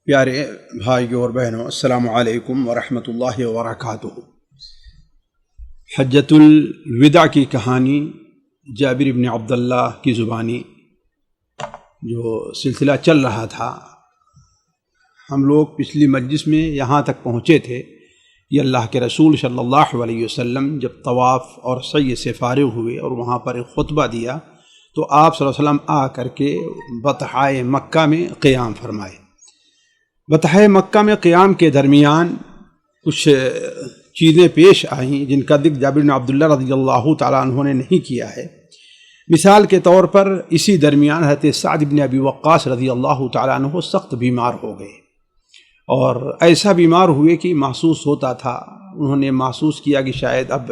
پیارے بھائیوں اور بہنوں، السلام علیکم ورحمۃ اللہ وبرکاتہ۔ حجۃ الوداع کی کہانی جابر بن عبداللہ کی زبانی جو سلسلہ چل رہا تھا، ہم لوگ پچھلی مجلس میں یہاں تک پہنچے تھے کہ اللہ کے رسول صلی اللہ علیہ وسلم جب طواف اور سعی سے فارغ ہوئے اور وہاں پر ایک خطبہ دیا تو آپ صلی اللہ علیہ وسلم آ کر کے بطحائے مکہ میں قیام فرمائے۔ بطحائے مکہ میں قیام کے درمیان کچھ چیزیں پیش آئیں جن کا ذکر جابر بن عبداللہ رضی اللہ تعالیٰ عنہ نے نہیں کیا ہے۔ مثال کے طور پر اسی درمیان حضرت سعد بن ابی وقاص رضی اللہ تعالیٰ عنہ سخت بیمار ہو گئے، اور ایسا بیمار ہوئے کہ محسوس ہوتا تھا، انہوں نے محسوس کیا کہ شاید اب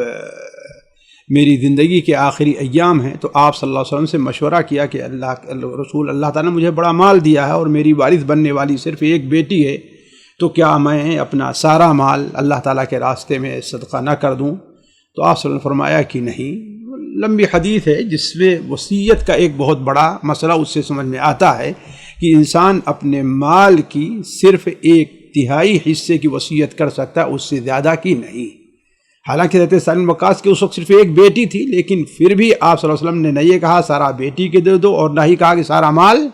میری زندگی کے آخری ایام ہیں، تو آپ صلی اللہ علیہ وسلم سے مشورہ کیا کہ اللہ تعالیٰ نے مجھے بڑا مال دیا ہے اور میری وارث بننے والی صرف ایک بیٹی ہے، تو کیا میں اپنا سارا مال اللہ تعالیٰ کے راستے میں صدقہ نہ کر دوں؟ تو آپ صلی اللہ علیہ وسلم نے فرمایا کہ نہیں۔ لمبی حدیث ہے جس میں وصیت کا ایک بہت بڑا مسئلہ اس سے سمجھ میں آتا ہے کہ انسان اپنے مال کی صرف 1/3 حصے کی وصیت کر سکتا ہے، اس سے زیادہ کی نہیں۔ حالانکہ حضرت سعد بن وقاص کے اس وقت صرف ایک بیٹی تھی، لیکن پھر بھی آپ صلی اللہ علیہ وسلم نے نہ یہ کہا سارا بیٹی کے دے دو اور نہ ہی کہا کہ سارا مال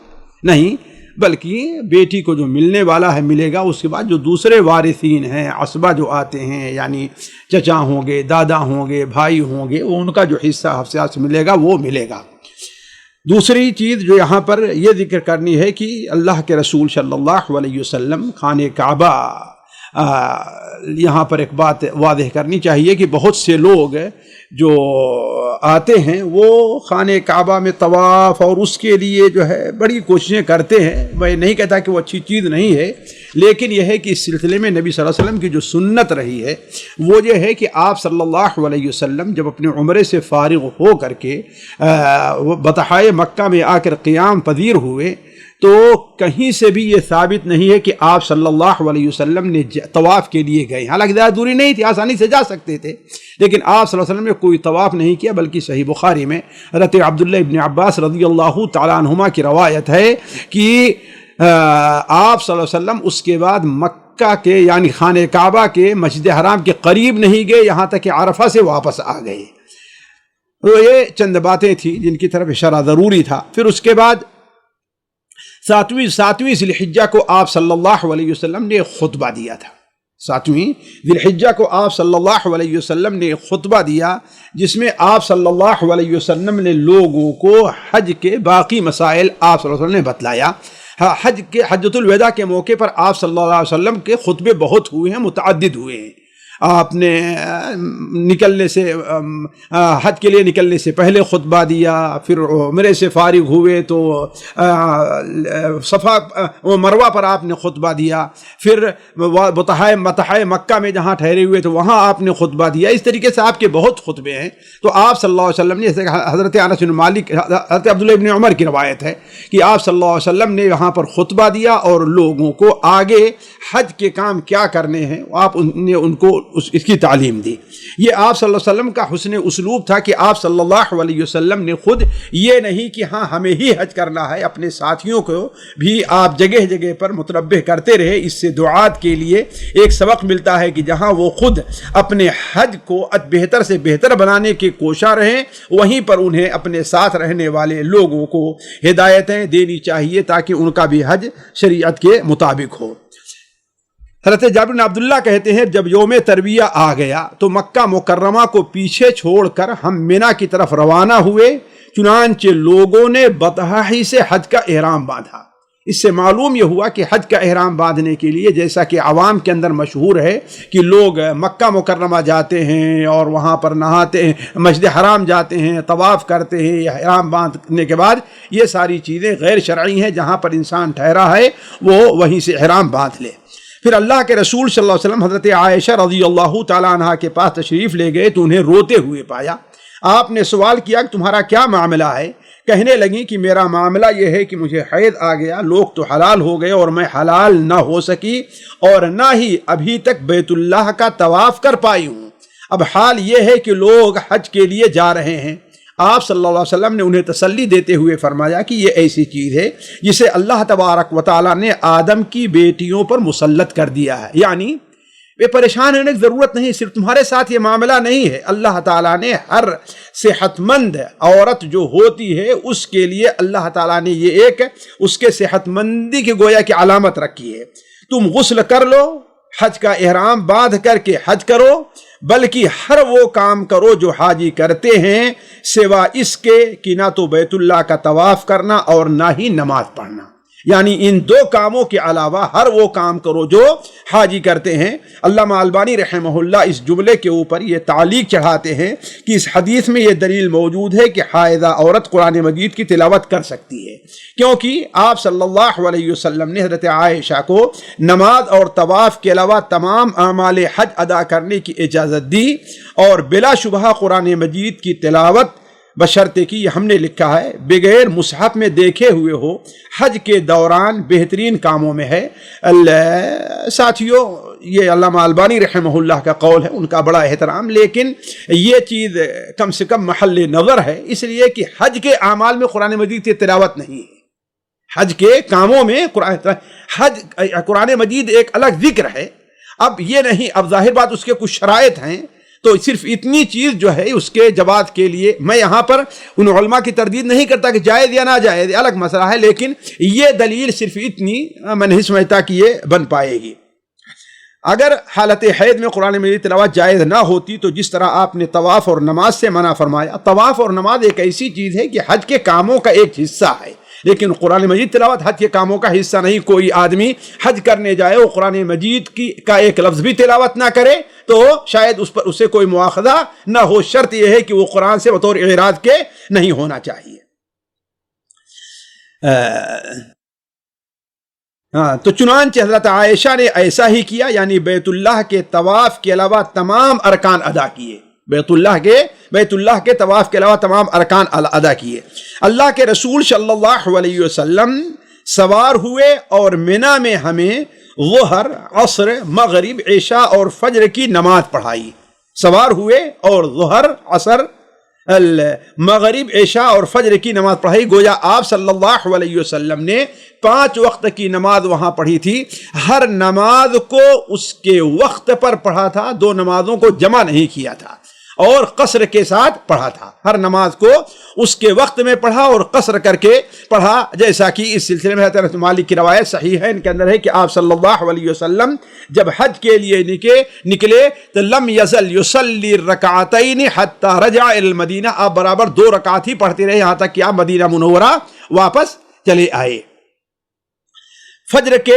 نہیں، بلکہ بیٹی کو جو ملنے والا ہے ملے گا، اس کے بعد جو دوسرے وارثین ہیں، عصبہ جو آتے ہیں، یعنی چچا ہوں گے، دادا ہوں گے، بھائی ہوں گے، ان کا جو حصہ حفظ ملے گا وہ ملے گا۔ دوسری چیز جو یہاں پر یہ ذکر کرنی ہے کہ اللہ کے رسول صلی اللہ علیہ وسلم خانہ کعبہ، یہاں پر ایک بات واضح کرنی چاہیے کہ بہت سے لوگ جو آتے ہیں وہ خانہ کعبہ میں طواف اور اس کے لیے جو ہے بڑی کوششیں کرتے ہیں۔ میں نہیں کہتا کہ وہ اچھی چیز نہیں ہے، لیکن یہ ہے کہ اس سلسلے میں نبی صلی اللہ علیہ وسلم کی جو سنت رہی ہے وہ یہ ہے کہ آپ صلی اللہ علیہ وسلم جب اپنے عمرے سے فارغ ہو کر کے بطحائے مکہ میں آ کر قیام پذیر ہوئے تو کہیں سے بھی یہ ثابت نہیں ہے کہ آپ صلی اللہ علیہ وسلم نے طواف کے لیے گئے۔ حالانکہ زیادہ دوری نہیں تھی، آسانی سے جا سکتے تھے، لیکن آپ صلی اللہ علیہ وسلم نے کوئی طواف نہیں کیا، بلکہ صحیح بخاری میں حضرت عبداللہ ابن عباس رضی اللہ تعالیٰ عنہما کی روایت ہے کہ آپ صلی اللہ علیہ وسلم اس کے بعد مکہ کے یعنی خانہ کعبہ کے مسجد حرام کے قریب نہیں گئے، یہاں تک کہ عرفہ سے واپس آ گئے۔ تو یہ چند باتیں تھیں جن کی طرف اشارہ ضروری تھا۔ پھر اس کے بعد ساتویں ذی الحجہ کو آپ صلی اللہ علیہ وسلم نے خطبہ دیا تھا۔ 7ویں ذی الحجہ کو آپ صلی اللہ علیہ وسلم نے خطبہ دیا، جس میں آپ صلی اللہ علیہ وسلم نے لوگوں کو حج کے باقی مسائل آپ صلی اللہ علیہ وسلم نے بتلایا۔ حجۃ الوداع کے موقع پر آپ صلی اللہ علیہ وسلم کے خطبے بہت ہوئے ہیں، متعدد ہوئے ہیں۔ آپ نے نکلنے سے حج کے لیے نکلنے سے پہلے خطبہ دیا، پھر عمرے سے فارغ ہوئے تو صفا مروہ پر آپ نے خطبہ دیا، پھر بطحائے مکہ میں جہاں ٹھہرے ہوئے تو وہاں آپ نے خطبہ دیا۔ اس طریقے سے آپ کے بہت خطبے ہیں۔ تو آپ صلی اللہ علیہ وسلم نے، جیسے حضرت انس بن مالک، حضرت عبداللہ ابن عمر کی روایت ہے کہ آپ صلی اللہ علیہ وسلم نے یہاں پر خطبہ دیا اور لوگوں کو آگے حج کے کام کیا کرنے ہیں آپ نے ان کو اس کی تعلیم دی۔ یہ آپ صلی اللہ علیہ وسلم کا حسن اسلوب تھا کہ آپ صلی اللہ علیہ وسلم نے خود یہ نہیں کہ ہاں ہمیں ہی حج کرنا ہے، اپنے ساتھیوں کو بھی آپ جگہ جگہ پر متنبہ کرتے رہے۔ اس سے دعات کے لیے ایک سبق ملتا ہے کہ جہاں وہ خود اپنے حج کو بہتر سے بہتر بنانے کی کوشاں رہیں، وہیں پر انہیں اپنے ساتھ رہنے والے لوگوں کو ہدایتیں دینی چاہیے تاکہ ان کا بھی حج شریعت کے مطابق ہو۔ حضرت جابر بن عبداللہ کہتے ہیں جب یوم ترویہ آ گیا تو مکہ مکرمہ کو پیچھے چھوڑ کر ہم منی کی طرف روانہ ہوئے، چنانچہ لوگوں نے بطحا ہی سے حج کا احرام باندھا۔ اس سے معلوم یہ ہوا کہ حج کا احرام باندھنے کے لیے، جیسا کہ عوام کے اندر مشہور ہے کہ لوگ مکہ مکرمہ جاتے ہیں اور وہاں پر نہاتے ہیں، مسجد حرام جاتے ہیں، طواف کرتے ہیں، احرام باندھنے کے بعد یہ ساری چیزیں غیر شرعی ہیں، جہاں پر انسان ٹھہرا ہے وہ وہیں سے احرام باندھ لے۔ پھر اللہ کے رسول صلی اللہ علیہ وسلم حضرت عائشہ رضی اللہ تعالیٰ عنہ کے پاس تشریف لے گئے تو انہیں روتے ہوئے پایا۔ آپ نے سوال کیا کہ تمہارا کیا معاملہ ہے؟ کہنے لگیں کہ میرا معاملہ یہ ہے کہ مجھے حیض آ گیا، لوگ تو حلال ہو گئے اور میں حلال نہ ہو سکی اور نہ ہی ابھی تک بیت اللہ کا طواف کر پائی ہوں۔ اب حال یہ ہے کہ لوگ حج کے لیے جا رہے ہیں، آپ صلی اللہ علیہ وسلم نے انہیں تسلی دیتے ہوئے فرمایا کہ یہ ایسی چیز ہے جسے اللہ تبارک و تعالیٰ نے آدم کی بیٹیوں پر مسلط کر دیا ہے، یعنی یہ پریشان ہونے کی ضرورت نہیں، صرف تمہارے ساتھ یہ معاملہ نہیں ہے، اللہ تعالیٰ نے ہر صحت مند عورت جو ہوتی ہے اس کے لیے اللہ تعالیٰ نے یہ ایک اس کے صحت مندی کی گویا کی علامت رکھی ہے۔ تم غسل کر لو، حج کا احرام باندھ کر کے حج کرو، بلکہ ہر وہ کام کرو جو حاجی کرتے ہیں سوا اس کے کہ نہ تو بیت اللہ کا طواف کرنا اور نہ ہی نماز پڑھنا، یعنی ان دو کاموں کے علاوہ ہر وہ کام کرو جو حاجی کرتے ہیں۔ علامہ البانی رحمہ اللہ اس جملے کے اوپر یہ تعلیق چڑھاتے ہیں کہ اس حدیث میں یہ دلیل موجود ہے کہ حائضہ عورت قرآن مجید کی تلاوت کر سکتی ہے، کیونکہ آپ صلی اللہ علیہ وسلم نے حضرت عائشہ کو نماز اور طواف کے علاوہ تمام اعمال حج ادا کرنے کی اجازت دی، اور بلا شبہ قرآن مجید کی تلاوت بشرطے کہ یہ ہم نے لکھا ہے بغیر مصحف میں دیکھے ہوئے ہو حج کے دوران بہترین کاموں میں ہے۔ ساتھیوں، یہ علامہ البانی رحمہ اللہ کا قول ہے، ان کا بڑا احترام، لیکن یہ چیز کم سے کم محل نظر ہے، اس لیے کہ حج کے اعمال میں قرآن مجید کی تلاوت نہیں ہے، حج کے کاموں میں قرآن مجید ایک الگ ذکر ہے۔ اب یہ نہیں، اب ظاہر بات اس کے کچھ شرائط ہیں، تو صرف اتنی چیز جو ہے اس کے جواز کے لیے میں یہاں پر ان علماء کی تردید نہیں کرتا کہ جائز یا ناجائز، الگ مسئلہ ہے، لیکن یہ دلیل صرف اتنی میں نہیں سمجھتا کہ یہ بن پائے گی۔ اگر حالت حیض میں قرآن مجید تلاوت جائز نہ ہوتی تو جس طرح آپ نے طواف اور نماز سے منع فرمایا، طواف اور نماز ایک ایسی چیز ہے کہ حج کے کاموں کا ایک حصہ ہے، لیکن قرآن مجید تلاوت حج کے کاموں کا حصہ نہیں۔ کوئی آدمی حج کرنے جائے وہ قرآن مجید کا ایک لفظ بھی تلاوت نہ کرے تو شاید اس پر اسے کوئی مواخذہ نہ ہو، شرط یہ ہے کہ وہ قرآن سے بطور اعراض کے نہیں ہونا چاہیے۔ تو چنانچہ حضرت عائشہ نے ایسا ہی کیا، یعنی بیت اللہ کے طواف کے علاوہ تمام ارکان ادا کیے، بیت اللہ کے طواف کے علاوہ تمام ارکان ادا کیے۔ اللہ کے رسول صلی اللہ علیہ وسلم سوار ہوئے اور منی میں ہمیں ظہر، عصر، مغرب، عشاء اور فجر کی نماز پڑھائی۔ سوار ہوئے اور ظہر، عصر، مغرب، عشاء اور فجر کی نماز پڑھائی۔ گویا آپ صلی اللہ علیہ وسلم نے 5 وقت کی نماز وہاں پڑھی تھی، ہر نماز کو اس کے وقت پر پڑھا تھا، 2 نمازوں کو جمع نہیں کیا تھا، اور قصر کے ساتھ پڑھا تھا، ہر نماز کو اس کے وقت میں پڑھا اور قصر کر کے پڑھا، جیسا کہ اس سلسلے میں حضرت مالک کی روایت صحیح ہے، ان کے اندر ہے کہ آپ صلی اللہ علیہ وسلم جب حج کے لیے نکلے تو لم یزل یصلی الرکعتین حتی رجع الی المدینہ، آپ برابر 2 رکعت ہی پڑھتے رہے یہاں تک کہ آپ مدینہ منورہ واپس چلے آئے۔ فجر کے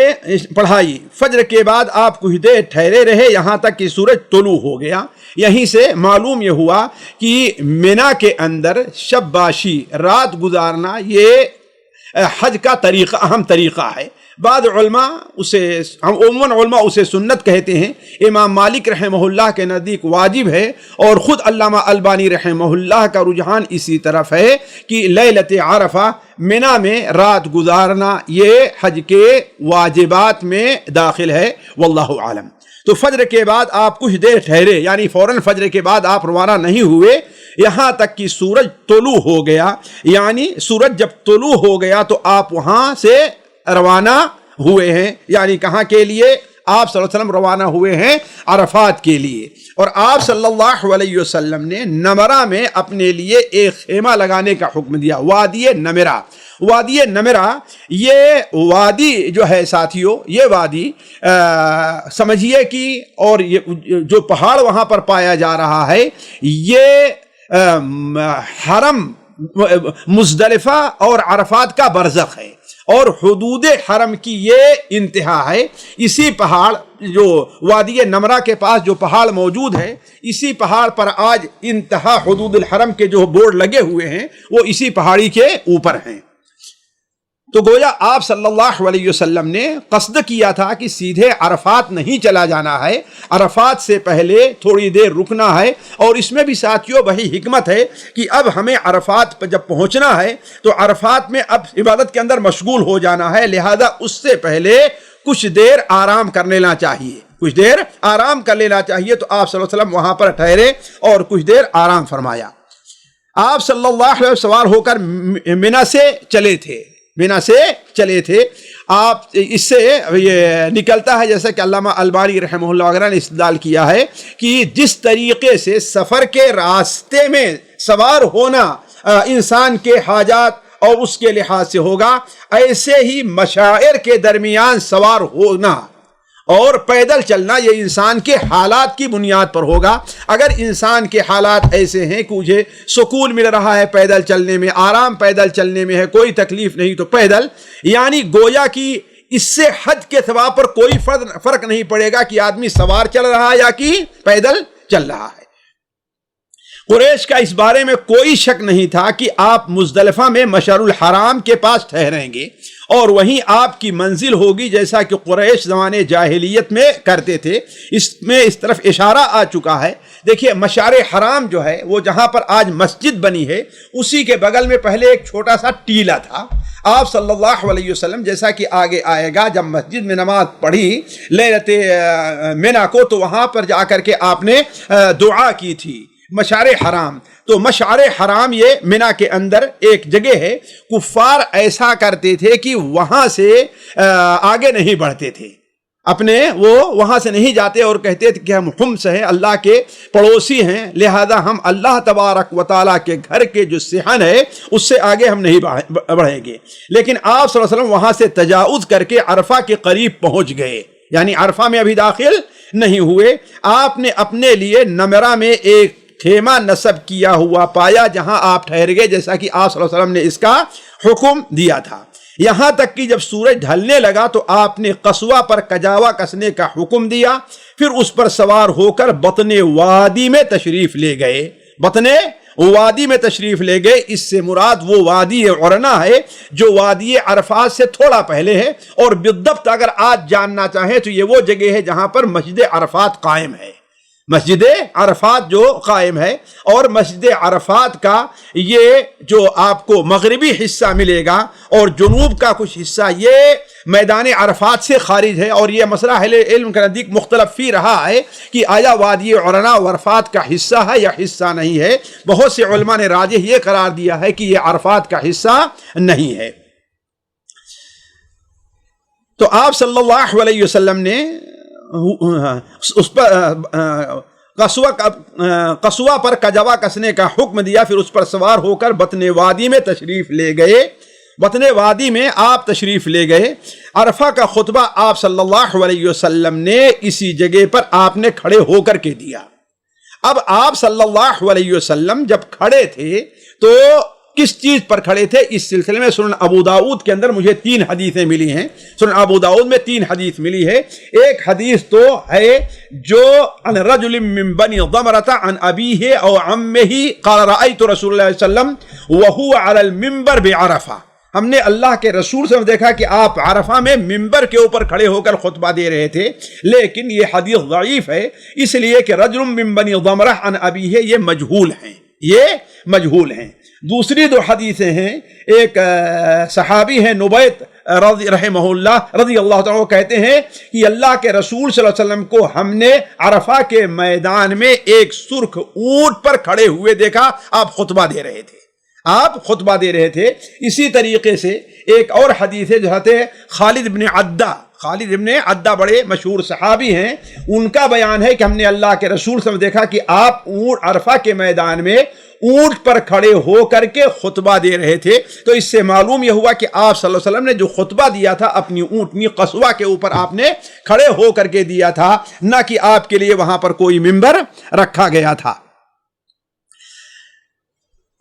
پڑھائی، فجر کے بعد آپ کچھ دیر ٹھہرے رہے یہاں تک کہ سورج طلوع ہو گیا۔ یہیں سے معلوم یہ ہوا کہ منی کے اندر شب باشی، رات گزارنا، یہ حج کا طریقہ، اہم طریقہ ہے۔ بعض علماء عموماً علماء اسے سنت کہتے ہیں، امام مالک رحمہ اللہ کے نزدیک واجب ہے، اور خود علامہ البانی رحمہ اللہ کا رجحان اسی طرف ہے کہ لیلۃ عرفہ، منی میں رات گزارنا، یہ حج کے واجبات میں داخل ہے، واللہ عالم۔ تو فجر کے بعد آپ کچھ دیر ٹھہرے، یعنی فوراً فجر کے بعد آپ روانہ نہیں ہوئے یہاں تک کہ سورج طلوع ہو گیا، یعنی سورج جب طلوع ہو گیا تو آپ وہاں سے روانہ ہوئے ہیں، یعنی کہاں کے لیے؟ آپ صلی اللہ علیہ وسلم روانہ ہوئے ہیں عرفات کے لیے، اور آپ صلی اللہ علیہ وسلم نے نمرہ میں اپنے لیے ایک خیمہ لگانے کا حکم دیا، وادی نمرہ۔ وادی نمرہ یہ وادی جو ہے ساتھیوں، یہ وادی سمجھیے کہ، اور یہ جو پہاڑ وہاں پر پایا جا رہا ہے، یہ حرم مزدلفہ اور عرفات کا برزخ ہے، اور حدود حرم کی یہ انتہا ہے۔ اسی پہاڑ جو وادی نمرہ کے پاس جو پہاڑ موجود ہے، اسی پہاڑ پر آج انتہا حدود الحرم کے جو بورڈ لگے ہوئے ہیں وہ اسی پہاڑی کے اوپر ہیں۔ تو گویا آپ صلی اللہ علیہ وسلم نے قصد کیا تھا کہ سیدھے عرفات نہیں چلا جانا ہے، عرفات سے پہلے تھوڑی دیر رکنا ہے، اور اس میں بھی ساتھیوں وہی حکمت ہے کہ اب ہمیں عرفات پر جب پہنچنا ہے تو عرفات میں اب عبادت کے اندر مشغول ہو جانا ہے، لہذا اس سے پہلے کچھ دیر آرام کر لینا چاہیے، کچھ دیر آرام کر لینا چاہیے۔ تو آپ صلی اللہ علیہ وسلم وہاں پر ٹھہرے اور کچھ دیر آرام فرمایا۔ آپ صلی اللہ علیہ وسلم سوار ہو کر منا سے چلے تھے. آپ اس سے یہ نکلتا ہے جیسا کہ علامہ البانی رحمہ اللہ وغیرہ نے استدلال کیا ہے کہ جس طریقے سے سفر کے راستے میں سوار ہونا انسان کے حاجات اور اس کے لحاظ سے ہوگا، ایسے ہی مشاعر کے درمیان سوار ہونا اور پیدل چلنا یہ انسان کے حالات کی بنیاد پر ہوگا. اگر انسان کے حالات ایسے ہیں کہ مجھے سکون مل رہا ہے پیدل چلنے میں، آرام پیدل چلنے میں ہے، کوئی تکلیف نہیں، تو پیدل، یعنی گویا کہ اس سے حج کے ثواب پر کوئی فرق نہیں پڑے گا کہ آدمی سوار چل رہا ہے یا کہ پیدل چل رہا ہے. قریش کا اس بارے میں کوئی شک نہیں تھا کہ آپ مزدلفہ میں مشعر الحرام کے پاس ٹھہریں گے اور وہیں آپ کی منزل ہوگی، جیسا کہ قریش زمانے جاہلیت میں کرتے تھے. اس میں اس طرف اشارہ آ چکا ہے. دیکھیے مشعر حرام جو ہے وہ جہاں پر آج مسجد بنی ہے اسی کے بغل میں پہلے ایک چھوٹا سا ٹیلہ تھا. آپ صلی اللہ علیہ وسلم جیسا کہ آگے آئے گا جب مسجد میں نماز پڑھی لیلۃ منا کو تو وہاں پر جا کر کے آپ نے دعا کی تھی مشعر حرام. تو مشعر حرام یہ منا کے اندر ایک جگہ ہے. کفار ایسا کرتے تھے کہ وہاں سے آگے نہیں بڑھتے تھے، اپنے وہ وہاں سے نہیں جاتے اور کہتے تھے کہ ہم حمص ہیں، اللہ کے پڑوسی ہیں، لہذا ہم اللہ تبارک و تعالیٰ کے گھر کے جو صحن ہے اس سے آگے ہم نہیں بڑھیں گے. لیکن آپ صلی اللہ علیہ وسلم وہاں سے تجاوز کر کے عرفہ کے قریب پہنچ گئے، یعنی عرفہ میں ابھی داخل نہیں ہوئے. آپ نے اپنے لیے نمرہ میں ایک خیمہ نصب کیا ہوا پایا جہاں آپ ٹھہر گئے، جیسا کہ آپ صلی اللہ علیہ وسلم نے اس کا حکم دیا تھا. یہاں تک کہ جب سورج ڈھلنے لگا تو آپ نے قصوہ پر کجاوا کسنے کا حکم دیا، پھر اس پر سوار ہو کر بطن وادی میں تشریف لے گئے. بطن وادی میں تشریف لے گئے، اس سے مراد وہ وادی عرنا ہے جو وادی عرفات سے تھوڑا پہلے ہے. اور بالضبط اگر آج جاننا چاہیں تو یہ وہ جگہ ہے جہاں پر مسجد عرفات قائم ہے. مسجد عرفات جو قائم ہے، اور مسجد عرفات کا یہ جو آپ کو مغربی حصہ ملے گا اور جنوب کا کچھ حصہ یہ میدان عرفات سے خارج ہے. اور یہ مسئلہ اہل علم کے نزدیک مختلف فی رہا ہے کہ آیا وادی عرنا عرفات کا حصہ ہے یا حصہ نہیں ہے. بہت سے علماء نے راجح یہ قرار دیا ہے کہ یہ عرفات کا حصہ نہیں ہے. تو آپ صلی اللہ علیہ وسلم نے اس پر قصوہ پر کجوا کسنے کا حکم دیا، پھر اس پر سوار ہو کر بطن وادی میں تشریف لے گئے. بطن وادی میں آپ تشریف لے گئے. عرفہ کا خطبہ آپ صلی اللہ علیہ وسلم نے اسی جگہ پر آپ نے کھڑے ہو کر کے دیا. اب آپ صلی اللہ علیہ وسلم جب کھڑے تھے تو کس چیز پر کھڑے تھے؟ اس سلسلے میں سنن ابو داؤد کے اندر مجھے 3 حدیثیں ملی ہیں. سنن ابو داؤد میں 3 حدیث ملی ہے. ایک حدیث تو ہے جو عن رجل من بنی ضمرۃ عن ابیہ او عمہ قال رأیت رسول اللہ صلی اللہ علیہ وسلم وهو على المنبر بعرفہ. ہم نے اللہ کے رسول سے دیکھا کہ آپ عرفہ میں منبر کے اوپر کھڑے ہو کر خطبہ دے رہے تھے. لیکن یہ حدیث ضعیف ہے اس لیے کہ رجل من بنی ضمرہ عن ابیہ یہ مجہول ہیں. دوسری 2 حدیثیں ہیں. ایک صحابی ہیں نبیت رحمہ اللہ رضی اللہ تعالیٰ کہتے ہیں کہ اللہ کے رسول صلی اللہ علیہ وسلم کو ہم نے عرفہ کے میدان میں ایک سرخ اونٹ پر کھڑے ہوئے دیکھا. آپ خطبہ دے رہے تھے. اسی طریقے سے ایک اور حدیث ہے جو ہے خالد بن عدہ بڑے مشہور صحابی ہیں. ان کا بیان ہے کہ ہم نے اللہ کے رسول صلی اللہ علیہ وسلم دیکھا کہ آپ عرفہ کے میدان میں اونٹ پر کھڑے ہو کر کے خطبہ دے رہے تھے. تو اس سے معلوم یہ ہوا کہ آپ صلی اللہ علیہ وسلم نے جو خطبہ دیا تھا اپنی اونٹنی قصوہ کے اوپر آپ نے کھڑے ہو کر کے دیا تھا، نہ کہ آپ کے لیے وہاں پر کوئی منبر رکھا گیا تھا.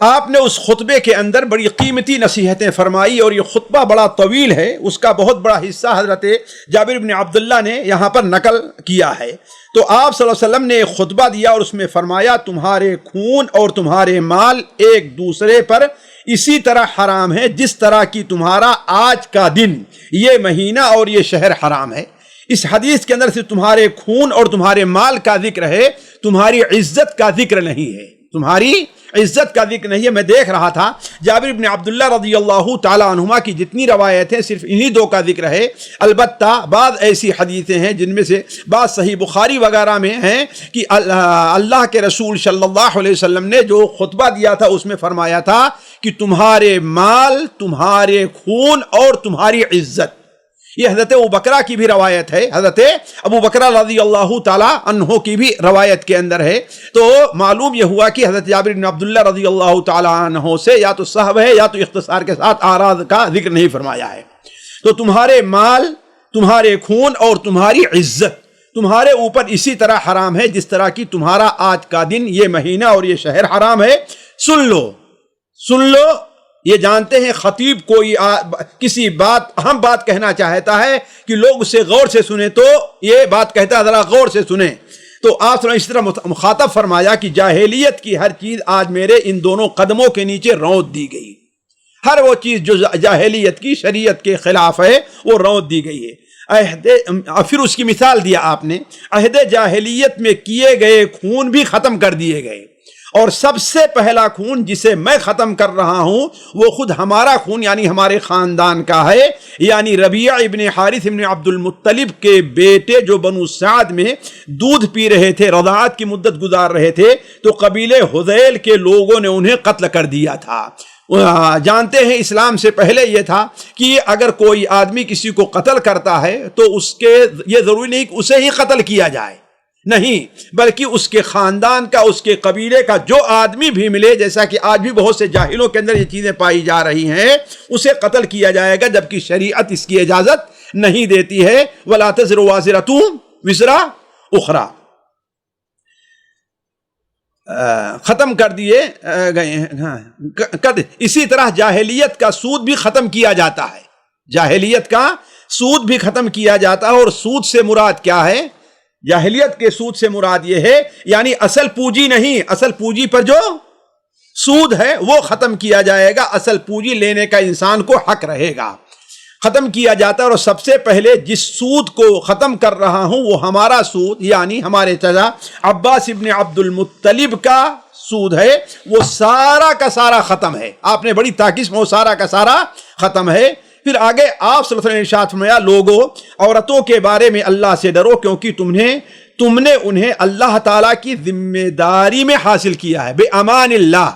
آپ نے اس خطبے کے اندر بڑی قیمتی نصیحتیں فرمائی اور یہ خطبہ بڑا طویل ہے. اس کا بہت بڑا حصہ حضرت جابر بن عبداللہ نے یہاں پر نقل کیا ہے. تو آپ صلی اللہ علیہ وسلم نے ایک خطبہ دیا اور اس میں فرمایا تمہارے خون اور تمہارے مال ایک دوسرے پر اسی طرح حرام ہے جس طرح کی تمہارا آج کا دن، یہ مہینہ اور یہ شہر حرام ہے. اس حدیث کے اندر صرف تمہارے خون اور تمہارے مال کا ذکر ہے، تمہاری عزت کا ذکر نہیں ہے. تمہاری عزت کا ذکر نہیں ہے۔ میں دیکھ رہا تھا جابر بن عبداللہ رضی اللہ تعالی عنہما کی جتنی روایتیں صرف انہی دو کا ذکر ہے، البتہ بعض ایسی حدیثیں ہیں جن میں سے بعض صحیح بخاری وغیرہ میں ہیں کہ اللہ کے رسول صلی اللہ علیہ وسلم نے جو خطبہ دیا تھا اس میں فرمایا تھا کہ تمہارے مال، تمہارے خون اور تمہاری عزت، یہ حضرت ابو بکرہ کی بھی روایت ہے، حضرت ابو بکرہ رضی اللہ تعالی عنہ کی بھی روایت کے اندر ہے۔ تو معلوم یہ ہوا کہ حضرت جابر بن عبداللہ رضی اللہ تعالی عنہ سے یا تو صحب ہے یا تو اختصار کے ساتھ اعراض کا ذکر نہیں فرمایا ہے۔ تو تمہارے مال، تمہارے خون اور تمہاری عزت تمہارے اوپر اسی طرح حرام ہے جس طرح کی تمہارا آج کا دن، یہ مہینہ اور یہ شہر حرام ہے۔ سن لو، یہ جانتے ہیں خطیب کوئی کسی بات اہم بات کہنا چاہتا ہے کہ لوگ اسے غور سے سنیں، تو یہ بات کہتا ہے ذرا غور سے سنیں۔ تو آپ اس طرح مخاطب فرمایا کہ جاہلیت کی ہر چیز آج میرے ان دونوں قدموں کے نیچے رونت دی گئی، ہر وہ چیز جو جاہلیت کی شریعت کے خلاف ہے وہ رونت دی گئی ہے۔ پھر اس کی مثال دیا آپ نے، عہد جاہلیت میں کیے گئے خون بھی ختم کر دیے گئے، اور سب سے پہلا خون جسے میں ختم کر رہا ہوں وہ خود ہمارا خون یعنی ہمارے خاندان کا ہے، یعنی ربیعہ ابن حارث ابن عبد المطلب کے بیٹے جو بنو سعد میں دودھ پی رہے تھے، رضاعت کی مدت گزار رہے تھے، تو قبیلے حذیل کے لوگوں نے انہیں قتل کر دیا تھا۔ جانتے ہیں اسلام سے پہلے یہ تھا کہ اگر کوئی آدمی کسی کو قتل کرتا ہے تو اس کے یہ ضروری نہیں کہ اسے ہی قتل کیا جائے، نہیں، بلکہ اس کے خاندان کا، اس کے قبیلے کا جو آدمی بھی ملے، جیسا کہ آج بھی بہت سے جاہلوں کے اندر یہ چیزیں پائی جا رہی ہیں، اسے قتل کیا جائے گا، جبکہ شریعت اس کی اجازت نہیں دیتی ہے۔ وَلَا تَزِرُ وَازِرَةٌ وِزْرَ أُخْرَى ختم کر دیے گئے ہیں۔ اسی طرح جاہلیت کا سود بھی ختم کیا جاتا ہے، جاہلیت کا سود بھی ختم کیا جاتا ہے، اور سود سے مراد کیا ہے؟ جاہلیت کے سود سے مراد یہ ہے یعنی اصل پونجی نہیں، اصل پونجی پر جو سود ہے وہ ختم کیا جائے گا، اصل پونجی لینے کا انسان کو حق رہے گا، ختم کیا جاتا ہے۔ اور سب سے پہلے جس سود کو ختم کر رہا ہوں وہ ہمارا سود یعنی ہمارے چچا عباس ابن عبد المطلب کا سود ہے، وہ سارا کا سارا ختم ہے۔ آپ نے بڑی تاکید سے وہ سارا کا سارا ختم ہے۔ پھر آگے آپ صلی اللہ علیہ وسلم نے ارشاد فرمایا، لوگوں عورتوں کے بارے میں اللہ سے ڈرو، کیونکہ تم نے انہیں اللہ تعالیٰ کی ذمہ داری میں حاصل کیا ہے، بے امان اللہ،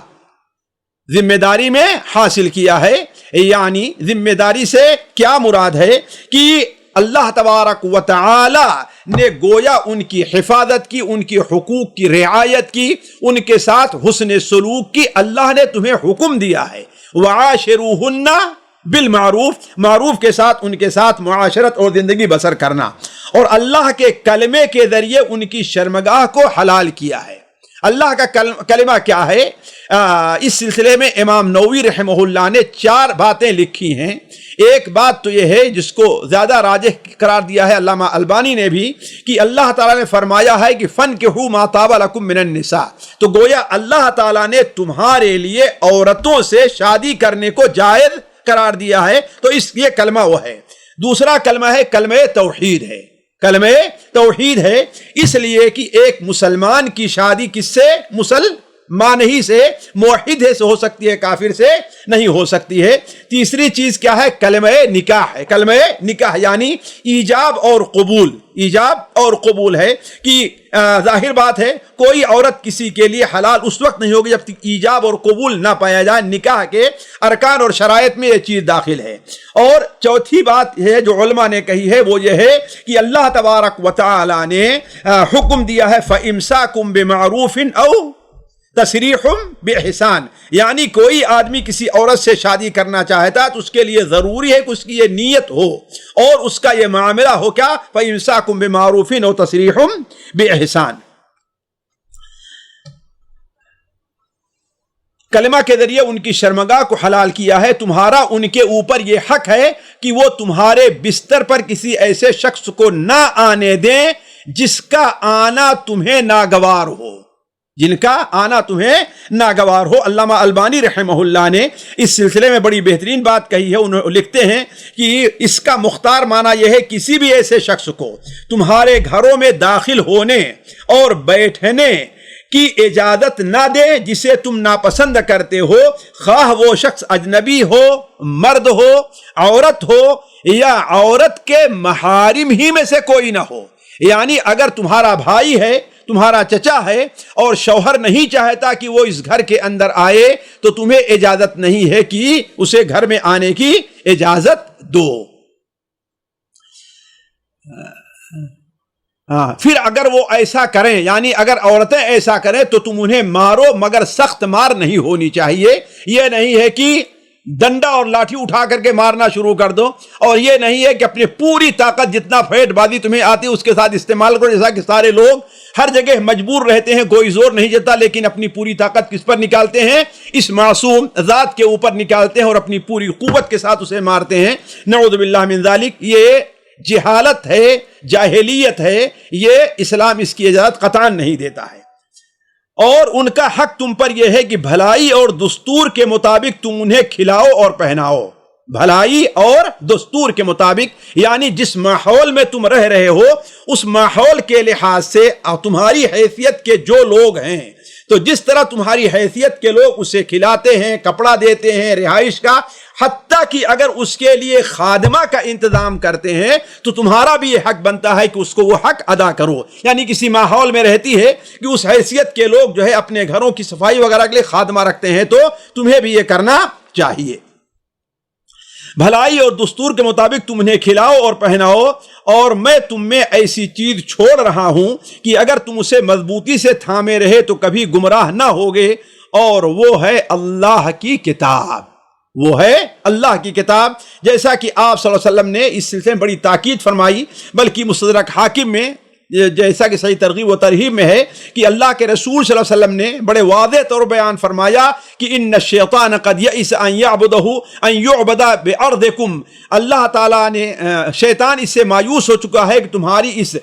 ذمہ داری میں حاصل کیا ہے۔ یعنی ذمہ داری سے کیا مراد ہے کہ اللہ تبارک و تعالی نے گویا ان کی حفاظت کی، ان کی حقوق کی رعایت کی، ان کے ساتھ حسن سلوک کی اللہ نے تمہیں حکم دیا ہے۔ وَعَاشِرُوهُنَّ بالمعروف، معروف کے ساتھ ان کے ساتھ معاشرت اور زندگی بسر کرنا، اور اللہ کے کلمے کے ذریعے ان کی شرمگاہ کو حلال کیا ہے۔ اللہ کا کلمہ کیا ہے؟ اس سلسلے میں امام نووی رحمہ اللہ نے 4 باتیں لکھی ہیں۔ ایک بات تو یہ ہے جس کو زیادہ راجح قرار دیا ہے علامہ البانی نے بھی، کہ اللہ تعالیٰ نے فرمایا ہے کہ فَانْكِحُوا مَا طَابَ لَكُم مِّنَ النِّسَاءِ، تو گویا اللہ تعالیٰ نے تمہارے لیے عورتوں سے شادی کرنے کو جائز قرار دیا ہے، تو اس یہ کلمہ وہ ہے۔ دوسرا کلمہ ہے کلمہ توحید ہے، کلمہ توحید ہے، اس لیے کہ ایک مسلمان کی شادی کس سے؟ مسلمان ہی سے، موحد ہے سے ہو سکتی ہے، کافر سے نہیں ہو سکتی ہے۔ تیسری چیز کیا ہے؟ کلمہ نکاح ہے، کلمہ نکاح یعنی ایجاب اور قبول، ایجاب اور قبول ہے کہ ظاہر بات ہے کوئی عورت کسی کے لیے حلال اس وقت نہیں ہوگی جب تک ایجاب اور قبول نہ پایا جائے، نکاح کے ارکان اور شرائط میں یہ چیز داخل ہے۔ اور چوتھی بات ہے جو علماء نے کہی ہے وہ یہ ہے کہ اللہ تبارک و تعالی نے حکم دیا ہے فَإِمْسَاكُمْ بِمَعْرُوفٍ أَوْ تسریح بِإِحْسَان، یعنی کوئی آدمی کسی عورت سے شادی کرنا چاہتا ہے تو اس کے لیے ضروری ہے کہ اس کی یہ نیت ہو اور اس کا یہ معاملہ ہو، کیا؟ فَإِمْسَاكُمْ بِمَعْرُوفٍ أَوْ تَسْرِيحٌ بِإِحْسَان۔ کلمہ کے ذریعے ان کی شرمگاہ کو حلال کیا ہے۔ تمہارا ان کے اوپر یہ حق ہے کہ وہ تمہارے بستر پر کسی ایسے شخص کو نہ آنے دیں جس کا آنا تمہیں ناگوار ہو، جن کا آنا تمہیں ناگوار ہو۔ علامہ البانی رحمہ اللہ نے اس سلسلے میں بڑی بہترین بات کہی ہے، انہوں لکھتے ہیں کہ اس کا مختار معنی یہ ہے کسی بھی ایسے شخص کو تمہارے گھروں میں داخل ہونے اور بیٹھنے کی اجازت نہ دے جسے تم ناپسند کرتے ہو، خواہ وہ شخص اجنبی ہو، مرد ہو، عورت ہو، یا عورت کے محارم ہی میں سے کوئی نہ ہو۔ یعنی اگر تمہارا بھائی ہے، تمہارا چچا ہے، اور شوہر نہیں چاہتا کہ وہ اس گھر کے اندر آئے، تو تمہیں اجازت نہیں ہے کہ اسے گھر میں آنے کی اجازت دو۔ پھر اگر وہ ایسا کریں، یعنی اگر عورتیں ایسا کریں تو تم انہیں مارو، مگر سخت مار نہیں ہونی چاہیے۔ یہ نہیں ہے کہ ڈنڈا اور لاٹھی اٹھا کر کے مارنا شروع کر دو، اور یہ نہیں ہے کہ اپنی پوری طاقت جتنا فیٹ بازی تمہیں آتی اس کے ساتھ استعمال کرو، جیسا کہ سارے لوگ ہر جگہ مجبور رہتے ہیں، کوئی زور نہیں دیتا، لیکن اپنی پوری طاقت کس پر نکالتے ہیں؟ اس معصوم ذات کے اوپر نکالتے ہیں اور اپنی پوری قوت کے ساتھ اسے مارتے ہیں۔ نعوذ باللہ من ذالک۔ یہ جہالت ہے، جاہلیت ہے، یہ اسلام اس کی اجازت قطعاً نہیں دیتا ہے۔ اور ان کا حق تم پر یہ ہے کہ بھلائی اور دستور کے مطابق تم انہیں کھلاؤ اور پہناؤ۔ بھلائی اور دستور کے مطابق، یعنی جس ماحول میں تم رہ رہے ہو اس ماحول کے لحاظ سے تمہاری حیثیت کے جو لوگ ہیں، تو جس طرح تمہاری حیثیت کے لوگ اسے کھلاتے ہیں، کپڑا دیتے ہیں، رہائش کا، حتیٰ کہ اگر اس کے لیے خادمہ کا انتظام کرتے ہیں تو تمہارا بھی یہ حق بنتا ہے کہ اس کو وہ حق ادا کرو۔ یعنی کسی ماحول میں رہتی ہے کہ اس حیثیت کے لوگ جو ہے اپنے گھروں کی صفائی وغیرہ کے لیے خادمہ رکھتے ہیں، تو تمہیں بھی یہ کرنا چاہیے۔ بھلائی اور دستور کے مطابق تم انہیں کھلاؤ اور پہناؤ، اور میں تم میں ایسی چیز چھوڑ رہا ہوں کہ اگر تم اسے مضبوطی سے تھامے رہے تو کبھی گمراہ نہ ہوگے، اور وہ ہے اللہ کی کتاب۔ وہ ہے اللہ کی کتاب، جیسا کہ آپ صلی اللہ علیہ وسلم نے اس سلسلے میں بڑی تاکید فرمائی، بلکہ مستدرک حاکم میں جیسا کہ صحیح ترغیب و ترہیب میں ہے کہ اللہ کے رسول صلی اللہ علیہ وسلم نے بڑے واضح طور بیان فرمایا کہ ان الشیطان قد یئس ان یعبد بارضکم، اللہ تعالیٰ نے شیطان اس سے مایوس ہو چکا ہے کہ تمہاری اس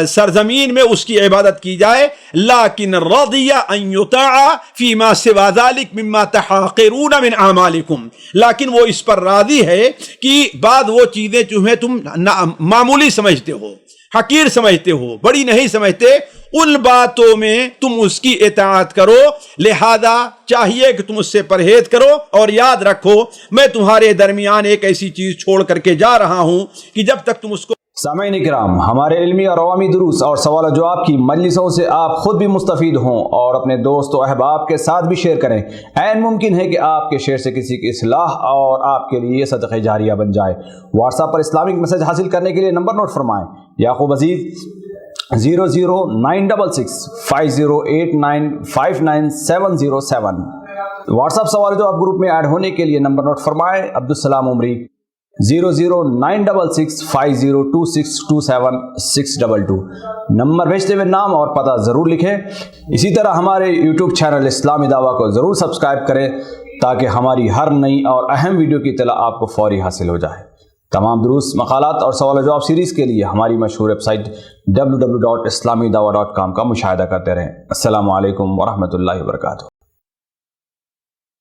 سرزمین میں اس کی عبادت کی جائے، لیکن رضی ان یطاع فیما سوا ذلک مما تحقرون من اعمالکم، لیکن وہ اس پر راضی ہے کہ بعد وہ چیزیں جنہیں تم معمولی سمجھتے ہو، حقیر سمجھتے ہو، بڑی نہیں سمجھتے، ان باتوں میں تم اس کی اطاعت کرو، لہذا چاہیے کہ تم اس سے پرہیز کرو، اور یاد رکھو میں تمہارے درمیان ایک ایسی چیز چھوڑ کر کے جا رہا ہوں کہ جب تک تم اس کو۔ سامعین کرام، ہمارے علمی اور عوامی دروس اور سوال و جواب کی مجلسوں سے آپ خود بھی مستفید ہوں اور اپنے دوست و احباب کے ساتھ بھی شیئر کریں۔ عین ممکن ہے کہ آپ کے شیئر سے کسی کی اصلاح اور آپ کے لیے صدقہ جاریہ بن جائے۔ واٹس ایپ پر اسلامک میسج حاصل کرنے کے لیے نمبر نوٹ فرمائیں: یعقوب عزیز 00966 5089595707۔ واٹس ایپ سوال جو آپ گروپ میں ایڈ ہونے کے لیے نمبر نوٹ فرمائیں: عبدالسلام عمری 00966 502627 نمبر بھیجتے ہوئے نام اور پتہ ضرور لکھیں۔ اسی طرح ہمارے یوٹیوب چینل اسلامی دعویٰ کو ضرور سبسکرائب کریں تاکہ ہماری ہر نئی اور اہم ویڈیو کی اطلاع آپ کو فوری حاصل ہو جائے۔ تمام دروس، مقالات اور سوال و جواب سیریز کے لیے ہماری مشہور ویب سائٹ www.islamidawah.com کا مشاہدہ کرتے رہیں۔ السلام علیکم ورحمۃ اللہ وبرکاتہ۔